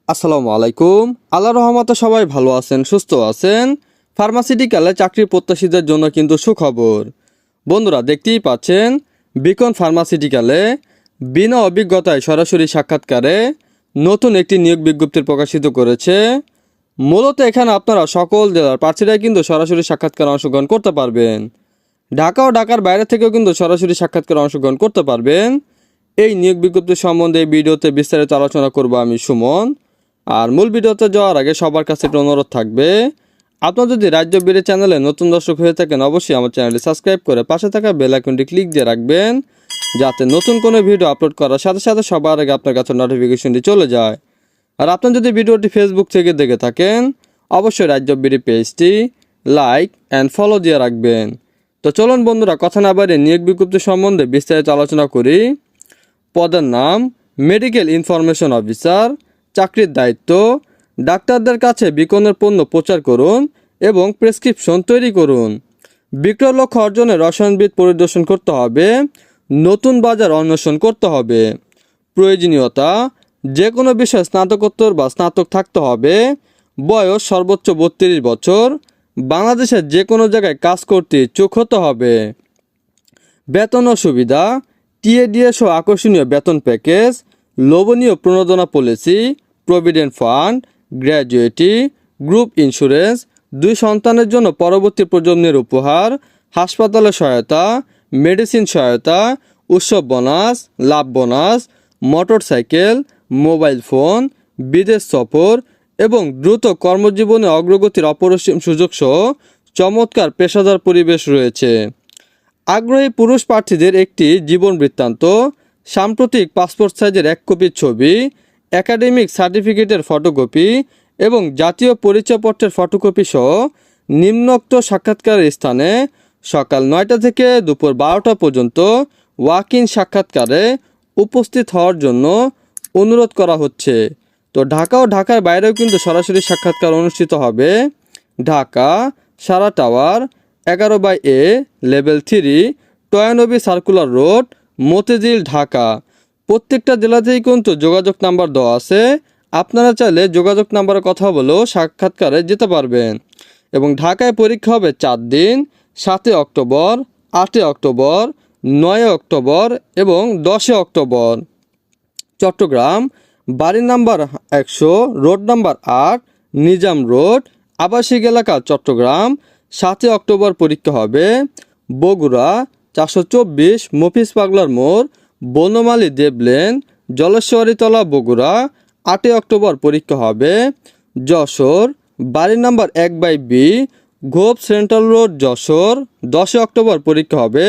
আসসালামু আলাইকুম। আল্লাহর রহমতে সবাই ভালো আছেন, সুস্থ আছেন। ফার্মাসিউটিক্যালে চাকরি প্রত্যাশীদের জন্য কিন্তু সুখবর। বন্ধুরা, দেখতেই পাচ্ছেন বিকন ফার্মাসিউটিক্যালে বিনা অভিজ্ঞতায় সরাসরি সাক্ষাৎকারে নতুন একটি নিয়োগ বিজ্ঞপ্তি প্রকাশিত করেছে। মূলত এখানে আপনারা সকল জেলার প্রার্থীরাই কিন্তু সরাসরি সাক্ষাৎকারে অংশগ্রহণ করতে পারবেন। ঢাকা ও ঢাকার বাইরে থেকেও কিন্তু সরাসরি সাক্ষাৎকারে অংশগ্রহণ করতে পারবেন। এই নিয়োগ বিজ্ঞপ্তি সম্বন্ধে এই ভিডিওতে বিস্তারিত আলোচনা করব আমি সুমন। আর মূল ভিডিওতে যাওয়ার আগে সবার কাছে একটা অনুরোধ থাকবে, আপনারা যদি রাজ্য বিডি চ্যানেলে নতুন দর্শক হয়ে থাকেন অবশ্যই আমার চ্যানেলটি সাবস্ক্রাইব করে পাশে থাকা বেল আইকনটি ক্লিক দিয়ে রাখবেন, যাতে নতুন কোনো ভিডিও আপলোড করার সাথে সাথে সবার আগে আপনার কাছে নোটিফিকেশনটি চলে যায়। আর আপনি যদি ভিডিওটি ফেসবুক থেকে দেখে থাকেন অবশ্যই রাজ্য বিডি পেজটি লাইক অ্যান্ড ফলো দিয়ে রাখবেন। তো চলুন বন্ধুরা, কথা না বাড়িয়ে নিয়োগ বিজ্ঞপ্তি সম্বন্ধে বিস্তারিত আলোচনা করি। পদের নাম মেডিকেল ইনফরমেশন অফিসার। চাকরির দায়িত্ব ডাক্তারদের কাছে বিকনের পণ্য প্রচার করুন এবং প্রেসক্রিপশন তৈরি করুন। বিক্রয় লক্ষ্য অর্জনে রসায়নবিদ পরিদর্শন করতে হবে, নতুন বাজার অন্বেষণ করতে হবে। প্রয়োজনীয়তা যে কোনো বিষয়ে স্নাতকোত্তর বা স্নাতক থাকতে হবে। বয়স সর্বোচ্চ 32 বছর। বাংলাদেশের যে কোনো জায়গায় কাজ করতে ইচ্ছুক হতে হবে। বেতন ও সুবিধা টিএডিএস ও আকর্ষণীয় বেতন প্যাকেজ, লোভনীয় প্রণোদনা policy, provident fund, gratuity, group insurance, 2 সন্তানের জন্য পরবর্তী প্রজন্মের উপহার, হাসপাতালে সহায়তা, মেডিসিন সহায়তা, উৎসব বোনাস, লাভ বোনাস, মোটরসাইকেল, মোবাইল ফোন, বিদেশ সফর এবং দ্রুত কর্মজীবনে অগ্রগতির অপরিসীম সুযোগ সহ চমৎকার পেশাদার পরিবেশ রয়েছে। আগ্রহী পুরুষ প্রার্থীদের একটি জীবন বৃত্তান্ত, সাম্প্রতিক পাসপোর্ট সাইজের 1 কপি ছবি, একাডেমিক সার্টিফিকেটের ফটোকপি এবং জাতীয় পরিচয়পত্রের ফটোকপি সহ নিম্নোক্ত সাক্ষাৎকারের স্থানে সকাল 9টা থেকে দুপুর 12টা পর্যন্ত ওয়াক ইন সাক্ষাৎকারে উপস্থিত হওয়ার জন্য অনুরোধ করা হচ্ছে। তো ঢাকা ও ঢাকার বাইরেও কিন্তু সরাসরি সাক্ষাৎকার অনুষ্ঠিত হবে। Dhaka Sara tower 11/A level 3 Toynbee circular road Motijheel Dhaka. প্রত্যেকটা জেলাতেই কিন্তু যোগাযোগ নাম্বার দেওয়া আছে, আপনারা চাইলে যোগাযোগ নাম্বারে কথা বলেও সাক্ষাৎকারে যেতে পারবেন। এবং ঢাকায় পরীক্ষা হবে 4 দিন, 7 অক্টোবর, 8 অক্টোবর, 9 অক্টোবর এবং 10 অক্টোবর। চট্টগ্রাম বাড়ি number 100 road number 8 Nizam road আবাসিক এলাকা চট্টগ্রাম, 7 অক্টোবর পরীক্ষা হবে। বগুড়া 424 মফিজ পাগলার মোড় বনমালী দেবলেন জলেশ্বরীতলা বগুড়া, 8 অক্টোবর পরীক্ষা হবে। যশোর বাড়ি number 1/B Ghop central road Jashore, 10 October পরীক্ষা হবে।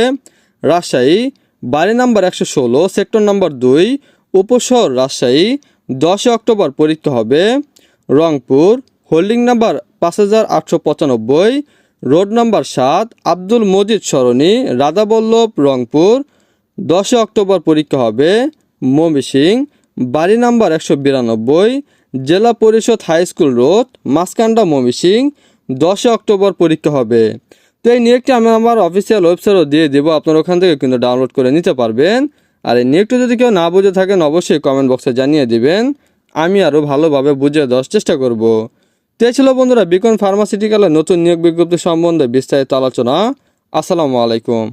রাজশাহী বাড়ি number 116 sector number 2 Upashahar Rajshahi, 10 October পরীক্ষা হবে। Rangpur holding number 5895 road number 7 Abdul Majid Sarani Radhaballabh Rangpur, 10 October পরীক্ষা হবে। ময়মনসিংহ বাড়ি number 192 Zilla Parishad high school road Maskanda Mymensingh, 10 October পরীক্ষা হবে। তো এই নিয়োগটি আমি আমার অফিসিয়াল ওয়েবসাইটও দিয়ে দেবো, আপনারা ওখান থেকে কিন্তু ডাউনলোড করে নিতে পারবেন। আর এই নিয়োগটি যদি কেউ না বুঝে থাকেন অবশ্যই কমেন্ট বক্সে জানিয়ে দিবেন, আমি আরও ভালোভাবে বুঝিয়ে দেওয়ার চেষ্টা করব। তো এই ছিল বন্ধুরা বিকন ফার্মাসিউটিক্যালের নতুন নিয়োগ বিজ্ঞপ্তি সম্বন্ধে বিস্তারিত আলোচনা। আসসালামু আলাইকুম।